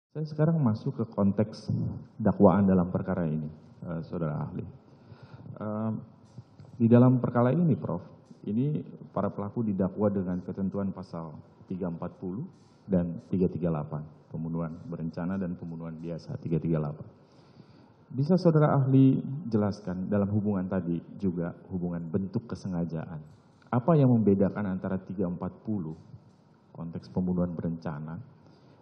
Saya sekarang masuk ke konteks dakwaan dalam perkara ini, saudara ahli. Di dalam perkara ini, Prof, ini para pelaku didakwa dengan ketentuan pasal 340 dan 338, pembunuhan berencana dan pembunuhan biasa 338. Bisa saudara ahli jelaskan dalam hubungan tadi juga hubungan bentuk kesengajaan. Apa yang membedakan antara 340 konteks pembunuhan berencana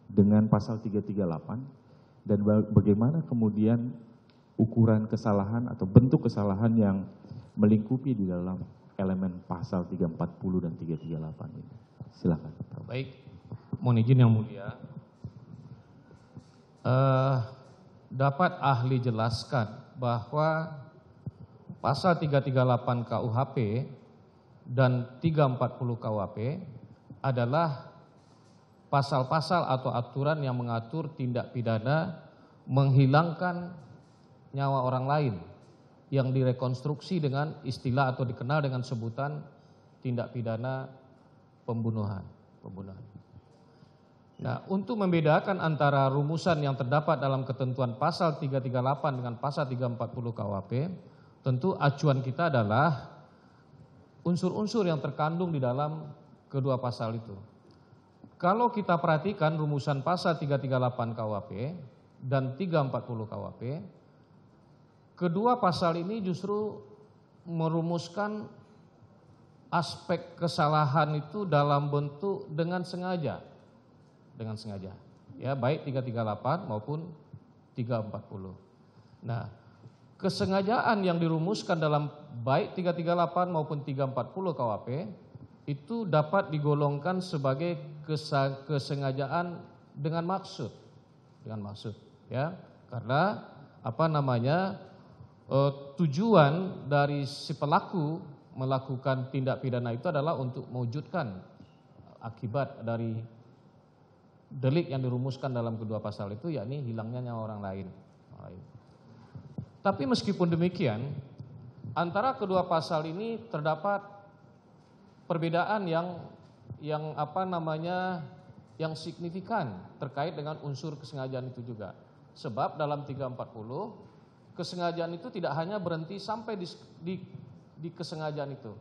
dengan pasal 338 dan bagaimana kemudian ukuran kesalahan atau bentuk kesalahan yang melingkupi di dalam elemen pasal 340 dan 338 ini. Silakan. Baik, mohon izin yang mulia. Dapat ahli jelaskan bahwa pasal 338 KUHP dan 340 KUHP adalah pasal-pasal atau aturan yang mengatur tindak pidana menghilangkan nyawa orang lain yang direkonstruksi dengan istilah atau dikenal dengan sebutan tindak pidana pembunuhan. Nah, untuk membedakan antara rumusan yang terdapat dalam ketentuan pasal 338 dengan pasal 340 KUHP, tentu acuan kita adalah unsur-unsur yang terkandung di dalam kedua pasal itu. Kalau kita perhatikan rumusan pasal 338 KUHP dan 340 KUHP, kedua pasal ini justru merumuskan aspek kesalahan itu dalam bentuk dengan sengaja. Ya, baik 338 maupun 340. Nah, kesengajaan yang dirumuskan dalam baik 338 maupun 340 KUHP itu dapat digolongkan sebagai kesengajaan dengan maksud, ya, karena tujuan dari si pelaku melakukan tindak pidana itu adalah untuk mewujudkan akibat dari delik yang dirumuskan dalam kedua pasal itu, yakni hilangnya nyawa orang lain. Tapi meskipun demikian, antara kedua pasal ini terdapat perbedaan yang signifikan terkait dengan unsur kesengajaan itu juga. Sebab dalam 340 kesengajaan itu tidak hanya berhenti sampai di kesengajaan itu,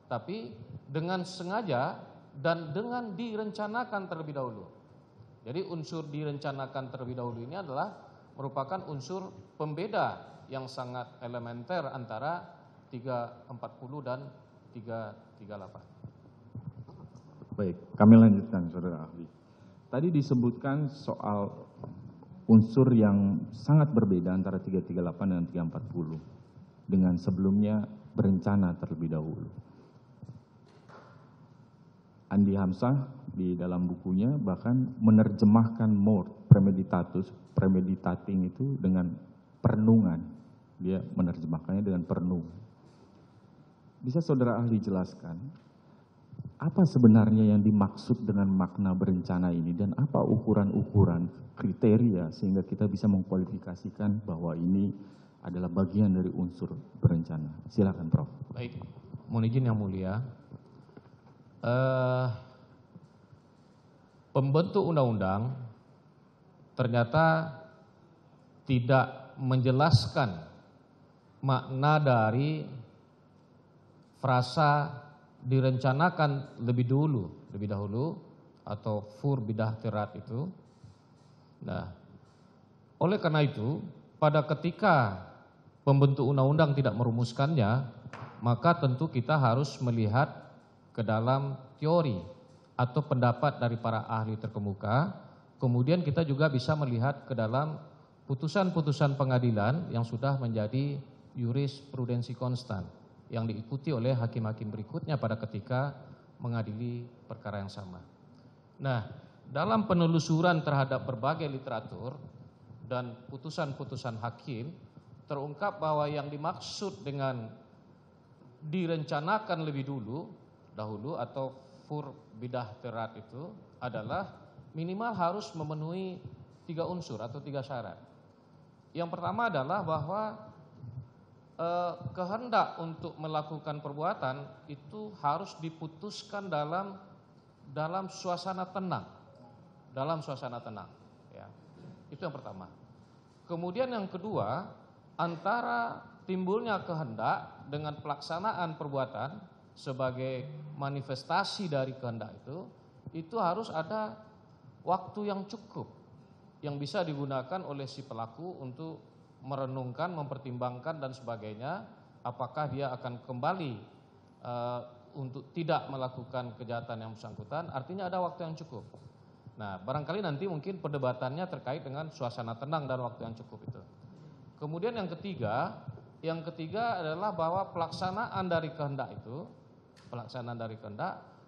tapi dengan sengaja dan dengan direncanakan terlebih dahulu. Jadi unsur direncanakan terlebih dahulu ini adalah merupakan unsur pembeda yang sangat elementer antara 340 dan 338. Baik, kami lanjutkan saudara ahli. Tadi disebutkan soal unsur yang sangat berbeda antara 338 dan 340 dengan sebelumnya berencana terlebih dahulu. Andi Hamzah di dalam bukunya bahkan menerjemahkan premeditating itu dengan perenungan. Dia menerjemahkannya dengan perenungan. Bisa saudara ahli jelaskan apa sebenarnya yang dimaksud dengan makna berencana ini dan apa ukuran-ukuran kriteria sehingga kita bisa mengkualifikasikan bahwa ini adalah bagian dari unsur berencana. Silakan, Prof. Baik, mohon izin yang mulia. Pembentuk undang-undang ternyata tidak menjelaskan makna dari frasa direncanakan lebih dahulu atau fur bidah tirat itu. Nah, oleh karena itu pada ketika pembentuk undang-undang tidak merumuskannya, maka tentu kita harus melihat ke dalam teori atau pendapat dari para ahli terkemuka. Kemudian kita juga bisa melihat ke dalam putusan-putusan pengadilan yang sudah menjadi jurisprudensi konstan yang diikuti oleh hakim-hakim berikutnya pada ketika mengadili perkara yang sama. Nah, dalam penelusuran terhadap berbagai literatur dan putusan-putusan hakim, terungkap bahwa yang dimaksud dengan direncanakan lebih dahulu atau fur bidah tirat itu adalah minimal harus memenuhi 3 unsur atau 3 syarat. Yang pertama adalah bahwa kehendak untuk melakukan perbuatan itu harus diputuskan dalam suasana tenang, ya. Itu yang pertama. Kemudian yang kedua, antara timbulnya kehendak dengan pelaksanaan perbuatan sebagai manifestasi dari kehendak itu harus ada waktu yang cukup yang bisa digunakan oleh si pelaku untuk merenungkan, mempertimbangkan dan sebagainya, apakah dia akan kembali untuk tidak melakukan kejahatan yang bersangkutan. Artinya ada waktu yang cukup. Nah, barangkali nanti mungkin perdebatannya terkait dengan suasana tenang dan waktu yang cukup itu. Kemudian yang ketiga adalah bahwa pelaksanaan dari kehendak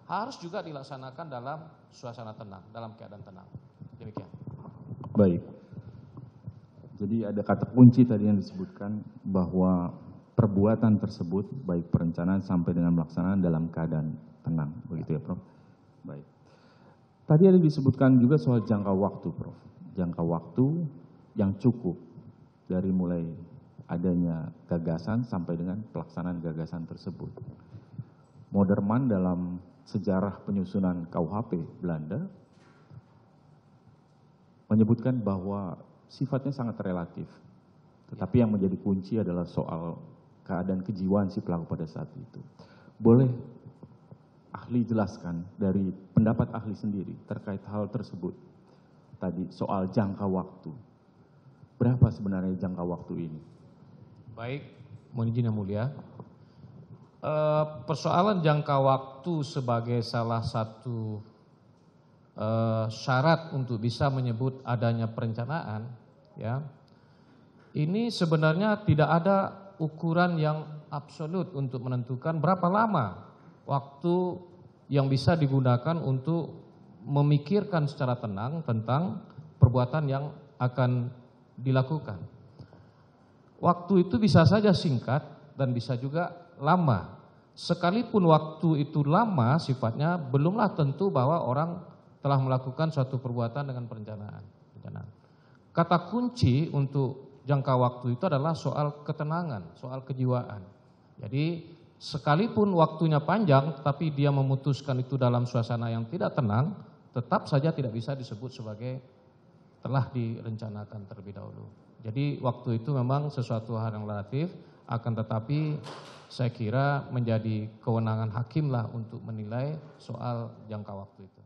harus juga dilaksanakan dalam suasana tenang, dalam keadaan tenang. Demikian. Baik. Jadi ada kata kunci tadi yang disebutkan bahwa perbuatan tersebut baik perencanaan sampai dengan pelaksanaan dalam keadaan tenang, begitu ya, Prof? Baik. Tadi ada disebutkan juga soal jangka waktu, Prof. Jangka waktu yang cukup dari mulai adanya gagasan sampai dengan pelaksanaan gagasan tersebut. Moderman dalam sejarah penyusunan KUHP Belanda menyebutkan bahwa sifatnya sangat relatif. Tetapi yang menjadi kunci adalah soal keadaan kejiwaan si pelaku pada saat itu. Boleh ahli jelaskan dari pendapat ahli sendiri terkait hal tersebut. Tadi soal jangka waktu. Berapa sebenarnya jangka waktu ini? Baik, mohon izin yang mulia. Persoalan jangka waktu sebagai salah satu syarat untuk bisa menyebut adanya perencanaan, ya, ini sebenarnya tidak ada ukuran yang absolut untuk menentukan berapa lama waktu yang bisa digunakan untuk memikirkan secara tenang tentang perbuatan yang akan dilakukan. Waktu itu bisa saja singkat dan bisa juga lama. Sekalipun waktu itu lama sifatnya, belumlah tentu bahwa orang telah melakukan suatu perbuatan dengan perencanaan. Kata kunci untuk jangka waktu itu adalah soal ketenangan, soal kejiwaan. Jadi sekalipun waktunya panjang, tapi dia memutuskan itu dalam suasana yang tidak tenang, tetap saja tidak bisa disebut sebagai telah direncanakan terlebih dahulu. Jadi waktu itu memang sesuatu hal yang relatif, akan tetapi saya kira menjadi kewenangan hakim lah untuk menilai soal jangka waktu itu.